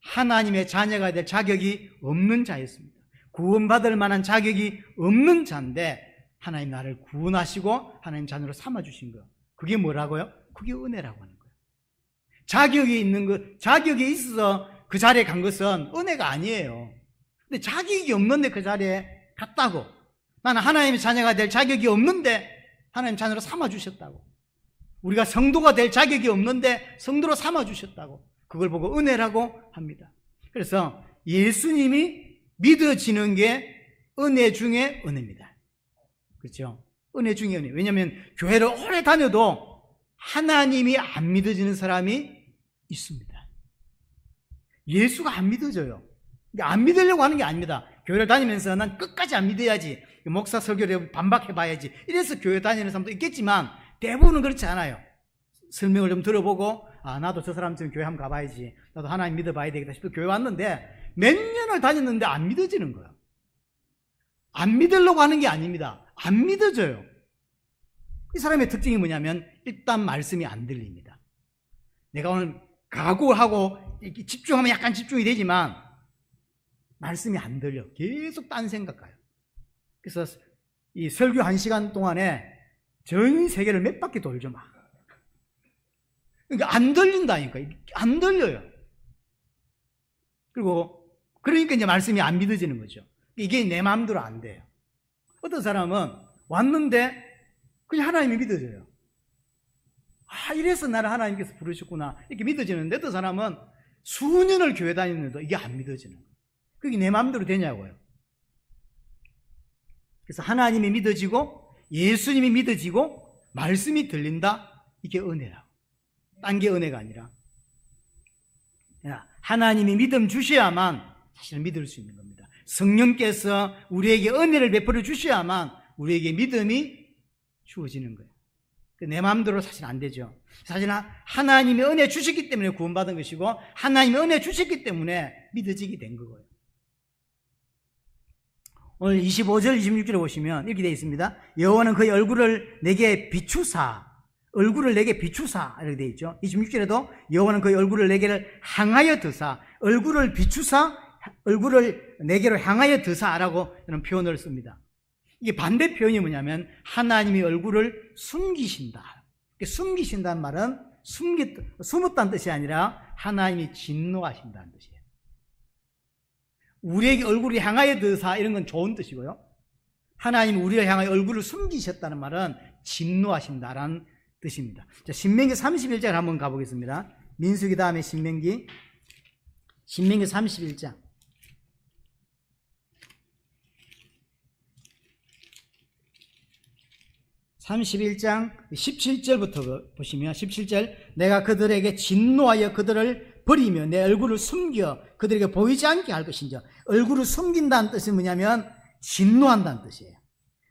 하나님의 자녀가 될 자격이 없는 자였습니다. 구원받을 만한 자격이 없는 자인데 하나님 나를 구원하시고 하나님 자녀로 삼아주신 거, 그게 뭐라고요? 그게 은혜라고 하는 거예요. 자격이 있는 것, 자격이 있어서 그 자리에 간 것은 은혜가 아니에요. 근데 자격이 없는데 그 자리에 갔다고. 나는 하나님의 자녀가 될 자격이 없는데 하나님 자녀로 삼아주셨다고. 우리가 성도가 될 자격이 없는데 성도로 삼아주셨다고. 그걸 보고 은혜라고 합니다. 그래서 예수님이 믿어지는 게 은혜 중에 은혜입니다. 그렇죠? 은혜 중에 은혜. 왜냐하면 교회를 오래 다녀도 하나님이 안 믿어지는 사람이 있습니다. 예수가 안 믿어져요. 안 믿으려고 하는 게 아닙니다. 교회를 다니면서 난 끝까지 안 믿어야지, 목사 설교를 반박해봐야지, 이래서 교회 다니는 사람도 있겠지만 대부분은 그렇지 않아요. 설명을 좀 들어보고 나도 저 사람처럼 교회 한번 가봐야지, 나도 하나님 믿어봐야 되겠다 싶어 교회 왔는데 몇 년을 다녔는데 안 믿어지는 거예요. 안 믿으려고 하는 게 아닙니다. 안 믿어져요. 이 사람의 특징이 뭐냐면 일단 말씀이 안 들립니다. 내가 오늘 각오하고 집중하면 약간 집중이 되지만 말씀이 안 들려. 계속 딴 생각해요. 그래서 이 설교 1시간 동안에 전 세계를 몇 바퀴 돌죠 막. 그러니까 안 들린다니까. 안 들려요. 그러니까 이제 말씀이 안 믿어지는 거죠. 이게 내 마음대로 안 돼요. 어떤 사람은 왔는데 그냥 하나님이 믿어져요. 이래서 나를 하나님께서 부르셨구나 이렇게 믿어지는데, 어떤 사람은 수년을 교회 다니는데도 이게 안 믿어지는 거예요. 그게 내 마음대로 되냐고요. 그래서 하나님이 믿어지고 예수님이 믿어지고 말씀이 들린다, 이게 은혜라고. 딴 게 은혜가 아니라 하나님이 믿음 주셔야만 사실은 믿을 수 있는 겁니다. 성령께서 우리에게 은혜를 베풀어 주셔야만 우리에게 믿음이 주어지는 거예요. 내 마음대로 사실 안 되죠. 사실 하나님이 은혜 주셨기 때문에 구원받은 것이고, 하나님이 은혜 주셨기 때문에 믿어지게 된 거고요. 오늘 25절 26절에 보시면 이렇게 되어 있습니다. 여호와는 그의 얼굴을 내게 비추사, 얼굴을 내게 비추사 이렇게 되어 있죠. 26절에도 여호와는 그의 얼굴을 내게를 향하여 드사, 얼굴을 비추사, 얼굴을 내게로 향하여 드사라고 이런 표현을 씁니다. 이게 반대 표현이 뭐냐면 하나님이 얼굴을 숨기신다. 숨기신다는 말은 숨었다는 뜻이 아니라 하나님이 진노하신다는 뜻이에요. 우리에게 얼굴을 향하여 드사 이런 건 좋은 뜻이고요, 하나님이 우리를 향하여 얼굴을 숨기셨다는 말은 진노하신다라는 뜻입니다. 자, 신명기 31장 한번 가보겠습니다. 민수기 다음에 신명기 31장. 31장 17절부터 보시면, 17절, 내가 그들에게 진노하여 그들을 버리며 내 얼굴을 숨겨 그들에게 보이지 않게 할 것인지. 얼굴을 숨긴다는 뜻은 뭐냐면 진노한다는 뜻이에요.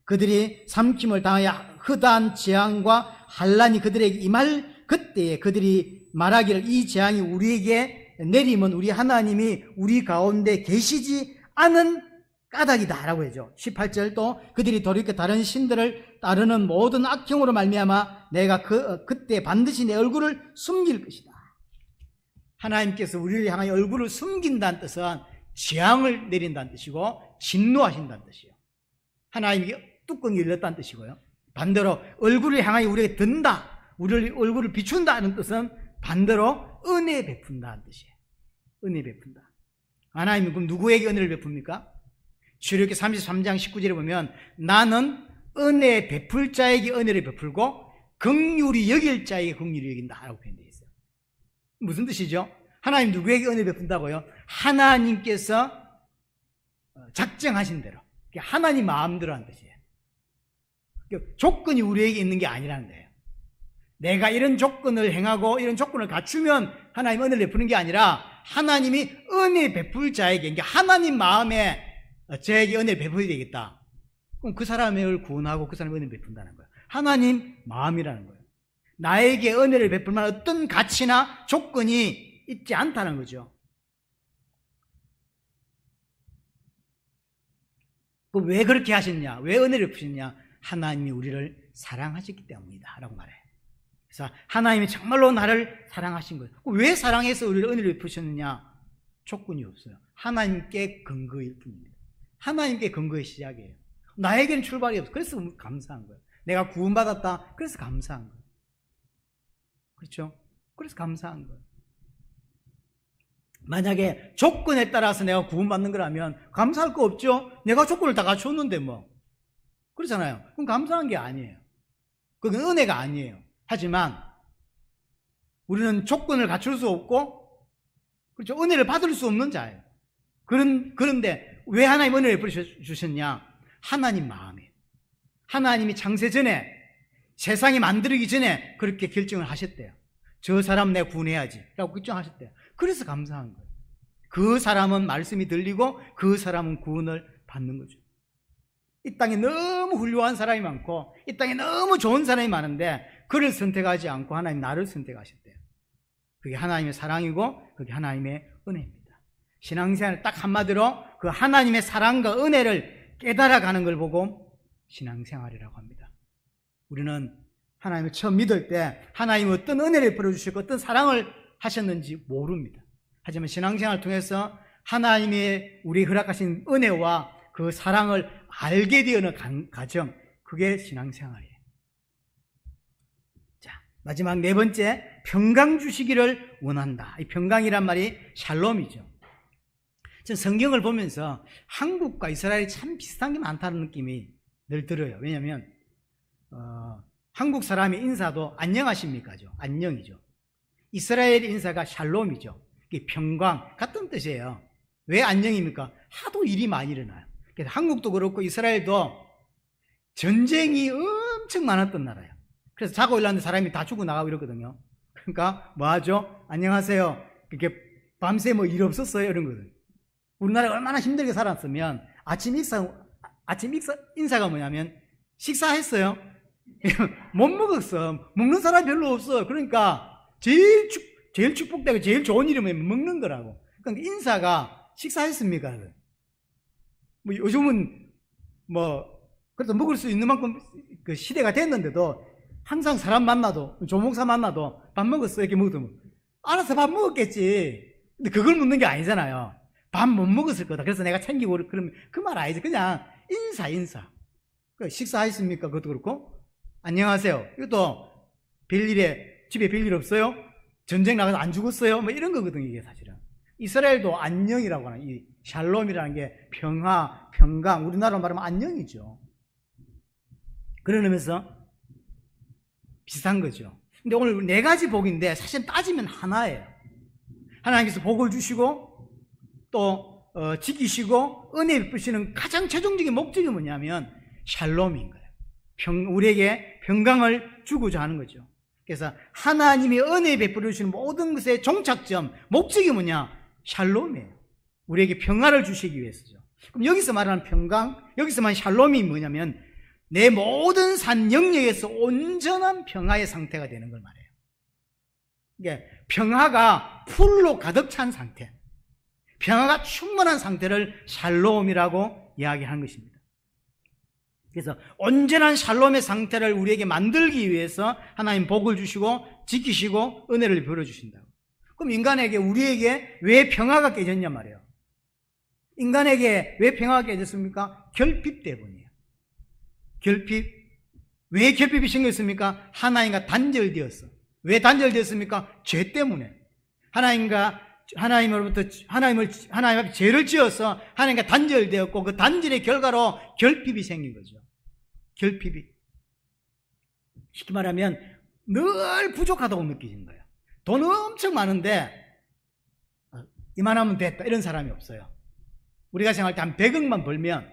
그들이 삼킴을 당하여 허다한 재앙과 환난이 그들에게 임할 그때에 그들이 말하기를 이 재앙이 우리에게 내리면 우리 하나님이 우리 가운데 계시지 않은 까닭이다 라고 하죠. 18절, 또 그들이 돌이켜 다른 신들을 따르는 모든 악행으로 말미암아 내가 그때 반드시 내 얼굴을 숨길 것이다. 하나님께서 우리를 향하여 얼굴을 숨긴다는 뜻은 재앙을 내린다는 뜻이고 진노하신다는 뜻이에요. 하나님이 뚜껑이 열렸다는 뜻이고요, 반대로 얼굴을 향하여 우리에게 든다, 우리를 얼굴을 비춘다는 뜻은 반대로 은혜 베푼다는 뜻이에요. 은혜 베푼다. 하나님은 그럼 누구에게 은혜를 베풉니까? 출애굽기 33장 19절에 보면 나는 은혜 베풀 자에게 은혜를 베풀고 긍휼히 여길 자에게 긍휼히 여긴다라고 표현되어 있어요. 무슨 뜻이죠? 하나님 누구에게 은혜 베푼다고요? 하나님께서 작정하신 대로, 하나님 마음대로 한 뜻이에요. 조건이 우리에게 있는 게 아니라는 거예요. 내가 이런 조건을 행하고 이런 조건을 갖추면 하나님 은혜를 베푸는 게 아니라 하나님이 은혜 베풀 자에게, 그러니까 하나님 마음에 저에게 은혜를 베풀어야 되겠다. 그럼 그 사람을 구원하고 그 사람의 은혜를 베푼다는 거예요. 하나님 마음이라는 거예요. 나에게 은혜를 베풀 만한 어떤 가치나 조건이 있지 않다는 거죠. 왜 그렇게 하셨냐? 왜 은혜를 베푸셨냐? 하나님이 우리를 사랑하셨기 때문이다 라고 말해요. 그래서 하나님이 정말로 나를 사랑하신 거예요. 왜 사랑해서 우리를 은혜를 베푸셨느냐? 조건이 없어요. 하나님께 근거일 뿐입니다. 하나님께 근거의 시작이에요. 나에게는 출발이 없어. 그래서 감사한 거예요. 내가 구원받았다. 그래서 감사한 거예요. 그렇죠? 그래서 감사한 거예요. 만약에 조건에 따라서 내가 구원받는 거라면 감사할 거 없죠? 내가 조건을 다 갖췄는데 뭐. 그렇잖아요. 그럼 감사한 게 아니에요. 그건 은혜가 아니에요. 하지만 우리는 조건을 갖출 수 없고, 그렇죠? 은혜를 받을 수 없는 자예요. 그런데 왜 하나님 은혜를 베풀어 주셨냐? 하나님 마음이에요. 하나님이 창세 전에 세상이 만들기 전에 그렇게 결정을 하셨대요. 저 사람 내가 구원해야지 라고 결정하셨대요. 그래서 감사한 거예요. 그 사람은 말씀이 들리고 그 사람은 구원을 받는 거죠. 이 땅에 너무 훌륭한 사람이 많고 이 땅에 너무 좋은 사람이 많은데 그를 선택하지 않고 하나님 나를 선택하셨대요. 그게 하나님의 사랑이고 그게 하나님의 은혜입니다. 신앙생활을 딱 한마디로 그 하나님의 사랑과 은혜를 깨달아가는 걸 보고 신앙생활이라고 합니다. 우리는 하나님을 처음 믿을 때 하나님이 어떤 은혜를 베풀어주시고 어떤 사랑을 하셨는지 모릅니다. 하지만 신앙생활을 통해서 하나님의 우리 허락하신 은혜와 그 사랑을 알게 되는 과정, 그게 신앙생활이에요. 자, 마지막 네 번째, 평강 주시기를 원한다. 이 평강이란 말이 샬롬이죠. 전 성경을 보면서 한국과 이스라엘이 참 비슷한 게 많다는 느낌이 늘 들어요. 왜냐하면 한국 사람의 인사도 안녕하십니까죠. 안녕이죠. 이스라엘 인사가 샬롬이죠. 이게 평강 같은 뜻이에요. 왜 안녕입니까? 하도 일이 많이 일어나요. 그래서 한국도 그렇고 이스라엘도 전쟁이 엄청 많았던 나라예요. 그래서 자고 일어났는데 사람이 다 죽어나가고 이러거든요. 그러니까 뭐 하죠? 안녕하세요. 이렇게 밤새 뭐 일 없었어요? 이런 거든. 우리나라가 얼마나 힘들게 살았으면 아침 인사가 뭐냐면 식사했어요? 못 먹었어. 먹는 사람 별로 없어. 그러니까 제일 축복되고 제일 좋은 일이면 먹는 거라고. 그러니까 인사가 식사했습니까? 뭐 요즘은 뭐 그래도 먹을 수 있는 만큼 그 시대가 됐는데도 항상 사람 만나도 조목사 만나도 밥 먹었어? 이렇게 묻으면 알아서 밥 먹었겠지. 근데 그걸 묻는 게 아니잖아요. 밥 못 먹었을 거다. 그래서 내가 챙기고 그러면 그 말 아니지. 그냥 인사. 식사하셨습니까? 그것도 그렇고 안녕하세요. 이것도 별일에 집에 별일 없어요? 전쟁 나가서 안 죽었어요? 뭐 이런 거거든요. 이게 사실은 이스라엘도 안녕이라고 하는 이 샬롬이라는 게 평화, 평강, 우리나라로 말하면 안녕이죠. 그런 의미에서 비슷한 거죠. 근데 오늘 네 가지 복인데 사실 따지면 하나예요. 하나님께서 복을 주시고 또 지키시고 은혜 베푸시는 가장 최종적인 목적이 뭐냐면 샬롬인 거예요. 우리에게 평강을 주고자 하는 거죠. 그래서 하나님이 은혜 베풀어 주시는 모든 것의 종착점, 목적이 뭐냐? 샬롬이에요. 우리에게 평화를 주시기 위해서죠. 그럼 여기서 말하는 평강, 여기서 말하는 샬롬이 뭐냐면 내 모든 산 영역에서 온전한 평화의 상태가 되는 걸 말해요. 이게 평화가 풀로 가득 찬 상태, 평화가 충만한 상태를 샬롬이라고 이야기하는 것입니다. 그래서 온전한 샬롬의 상태를 우리에게 만들기 위해서 하나님 복을 주시고 지키시고 은혜를 베풀어 주신다고. 그럼 인간에게 우리에게 왜 평화가 깨졌냐 말이에요. 인간에게 왜 평화가 깨졌습니까? 결핍 때문이에요. 결핍. 왜 결핍이 생겼습니까? 하나님과 단절되었어. 왜 단절되었습니까? 죄 때문에. 하나님 앞에 죄를 지어서 하나님과 단절되었고 그 단절의 결과로 결핍이 생긴 거죠. 결핍이. 쉽게 말하면 늘 부족하다고 느끼는 거예요. 돈 엄청 많은데 이만하면 됐다 이런 사람이 없어요. 우리가 생각할 때 한 100억만 벌면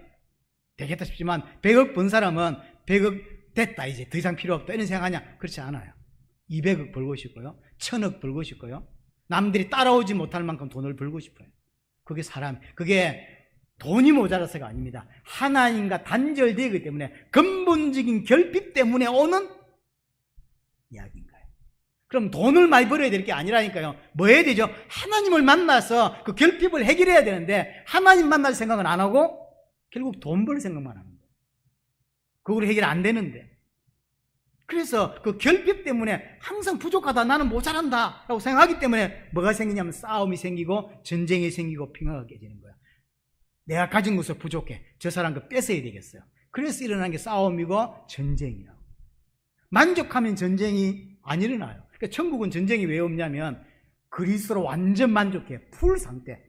되겠다 싶지만 100억 번 사람은 100억 됐다 이제 더 이상 필요 없다 이런 생각하냐? 그렇지 않아요. 200억 벌고 싶고요. 1000억 벌고 싶고요. 남들이 따라오지 못할 만큼 돈을 벌고 싶어요. 그게 돈이 모자라서가 아닙니다. 하나님과 단절되기 때문에 근본적인 결핍 때문에 오는 이야기인 거예요. 그럼 돈을 많이 벌어야 될 게 아니라니까요. 뭐 해야 되죠? 하나님을 만나서 그 결핍을 해결해야 되는데 하나님 만날 생각은 안 하고 결국 돈 벌 생각만 하는 거예요. 그걸 해결 안 되는데. 그래서 그 결핍 때문에 항상 부족하다, 나는 모자란다 라고 생각하기 때문에 뭐가 생기냐면 싸움이 생기고 전쟁이 생기고 평화가 깨지는 거야. 내가 가진 것을 부족해. 저 사람 거 뺏어야 되겠어요. 그래서 일어나는 게 싸움이고 전쟁이라고. 만족하면 전쟁이 안 일어나요. 그러니까 천국은 전쟁이 왜 없냐면 그리스도로 완전 만족해. 풀 상태.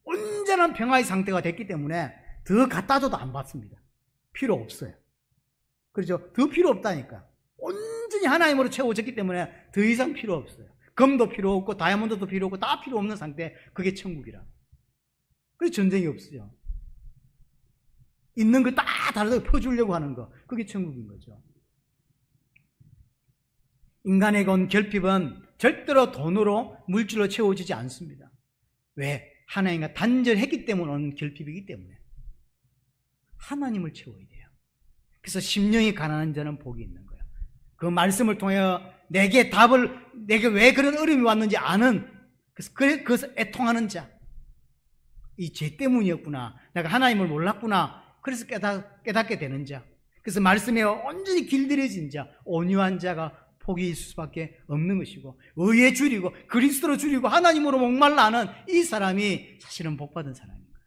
온전한 평화의 상태가 됐기 때문에 더 갖다 줘도 안 받습니다. 필요 없어요. 그렇죠? 더 필요 없다니까. 온전히 하나님으로 채워졌기 때문에 더 이상 필요 없어요. 금도 필요 없고 다이아몬드도 필요 없고 다 필요 없는 상태. 그게 천국이라. 그래서 전쟁이 없어요. 있는 거 다 다르다고 퍼주려고 하는 거. 그게 천국인 거죠. 인간에게 온 결핍은 절대로 돈으로 물질로 채워지지 않습니다. 왜? 하나님과 단절했기 때문에 온 결핍이기 때문에 하나님을 채워야 돼요. 그래서 심령이 가난한 자는 복이 있는 거예요. 그 말씀을 통하여 내게 왜 그런 어려움이 왔는지 아는, 그래서 애통하는 자, 이 죄 때문이었구나, 내가 하나님을 몰랐구나, 그래서 깨닫게 되는 자, 그래서 말씀에 온전히 길들여진 자, 온유한 자가 복이 있을 수밖에 없는 것이고, 의에 줄이고 그리스도로 줄이고 하나님으로 목말라 하는 이 사람이 사실은 복받은 사람인 거예요.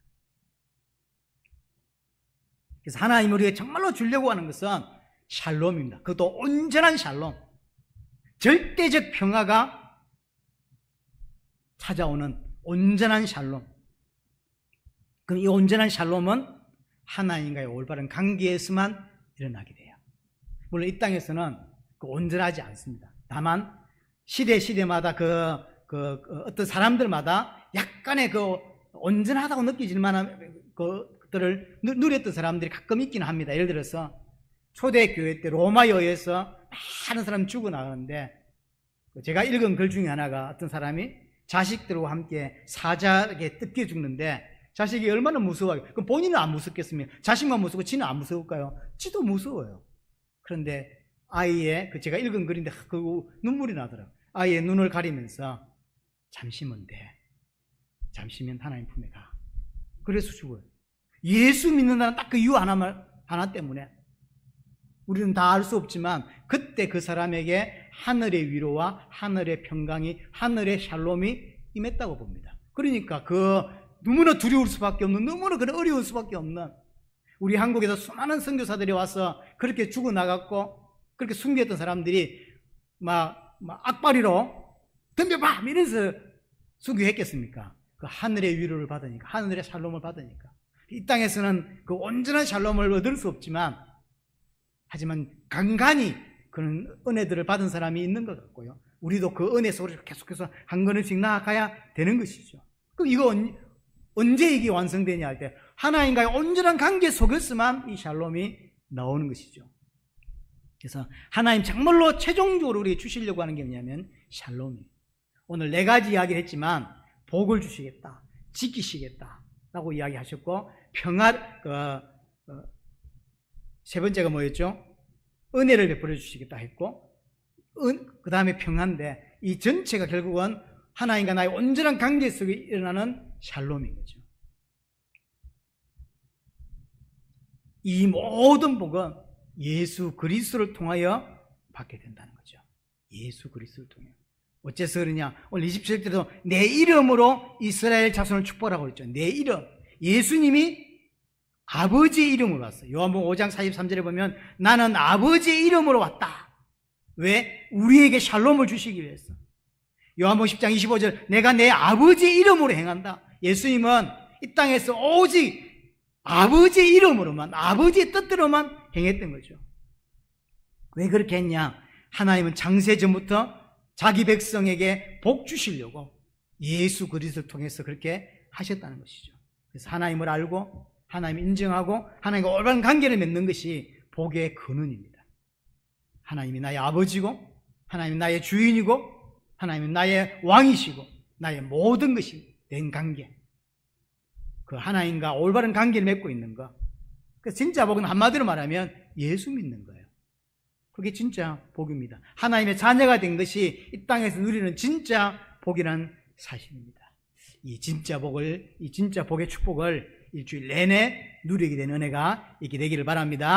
그래서 하나님 우리에게 정말로 주려고 하는 것은 샬롬입니다. 그것도 온전한 샬롬, 절대적 평화가 찾아오는 온전한 샬롬. 그럼 이 온전한 샬롬은 하나님과의 올바른 관계에서만 일어나게 돼요. 물론 이 땅에서는 온전하지 않습니다. 다만 시대마다 어떤 사람들마다 약간의 온전하다고 느껴질 만한 것들을 누렸던 사람들이 가끔 있기는 합니다. 예를 들어서 초대교회 때 로마에 의해서 많은 사람이 죽어나가는데, 제가 읽은 글 중에 하나가 어떤 사람이 자식들과 함께 사자에게 뜯겨 죽는데 자식이 얼마나 무서워요. 그럼 본인은 안 무섭겠습니까? 자식만 무섭고 지는 안 무서울까요? 지도 무서워요. 그런데 아이의, 제가 읽은 글인데 눈물이 나더라고요. 아이의 눈을 가리면서 잠시면 돼, 잠시면 하나님 품에 가. 그래서 죽어요. 예수 믿는다는 딱 그 이유 하나 때문에. 우리는 다 알 수 없지만 그때 그 사람에게 하늘의 위로와 하늘의 평강이, 하늘의 샬롬이 임했다고 봅니다. 그러니까 너무나 두려울 수밖에 없는, 너무나 어려울 수밖에 없는, 우리 한국에서 수많은 선교사들이 와서 그렇게 죽어나갔고 그렇게 숨겼던 사람들이 막 악바리로 덤벼봐 이러면서 순교했겠습니까? 그 하늘의 위로를 받으니까, 하늘의 샬롬을 받으니까. 이 땅에서는 그 온전한 샬롬을 얻을 수 없지만, 하지만 간간히 그런 은혜들을 받은 사람이 있는 것 같고요. 우리도 그 은혜 속으로 계속해서 한 걸음씩 나아가야 되는 것이죠. 그럼 이거 언제 이게 완성되냐 할 때, 하나님과의 온전한 관계 속에서만 이 샬롬이 나오는 것이죠. 그래서 하나님 정말로 최종적으로 우리에게 주시려고 하는 게 뭐냐면 샬롬이에요. 오늘 4가지 이야기를 했지만 복을 주시겠다, 지키시겠다 라고 이야기하셨고, 세 번째가 뭐였죠? 은혜를 베풀어 주시겠다 했고, 그 다음에 평화인데, 이 전체가 결국은 하나님과 나의 온전한 관계 속에 일어나는 샬롬인 거죠. 이 모든 복은 예수 그리스도를 통하여 받게 된다는 거죠. 예수 그리스도를 통하여. 어째서 그러냐? 오늘 27절 때도 내 이름으로 이스라엘 자손을 축복하라고 그랬죠. 내 이름. 예수님이 아버지의 이름으로 왔어요. 요한복음 5장 43절에 보면 나는 아버지의 이름으로 왔다. 왜? 우리에게 샬롬을 주시기 위해서. 요한복음 10장 25절 내가 내 아버지의 이름으로 행한다. 예수님은 이 땅에서 오직 아버지의 이름으로만, 아버지의 뜻대로만 행했던 거죠. 왜 그렇게 했냐? 하나님은 창세전부터 자기 백성에게 복 주시려고 예수 그리스도를 통해서 그렇게 하셨다는 것이죠. 그래서 하나님을 알고 하나님을 인정하고 하나님과 올바른 관계를 맺는 것이 복의 근원입니다. 하나님이 나의 아버지고, 하나님이 나의 주인이고, 하나님이 나의 왕이시고, 나의 모든 것이 된 관계, 그 하나님과 올바른 관계를 맺고 있는 것. 그래서 진짜 복은 한마디로 말하면 예수 믿는 거예요. 그게 진짜 복입니다. 하나님의 자녀가 된 것이 이 땅에서 누리는 진짜 복이라는 사실입니다. 이 진짜 복의 축복을 일주일 내내 누리게 되는 은혜가 있게 되기를 바랍니다.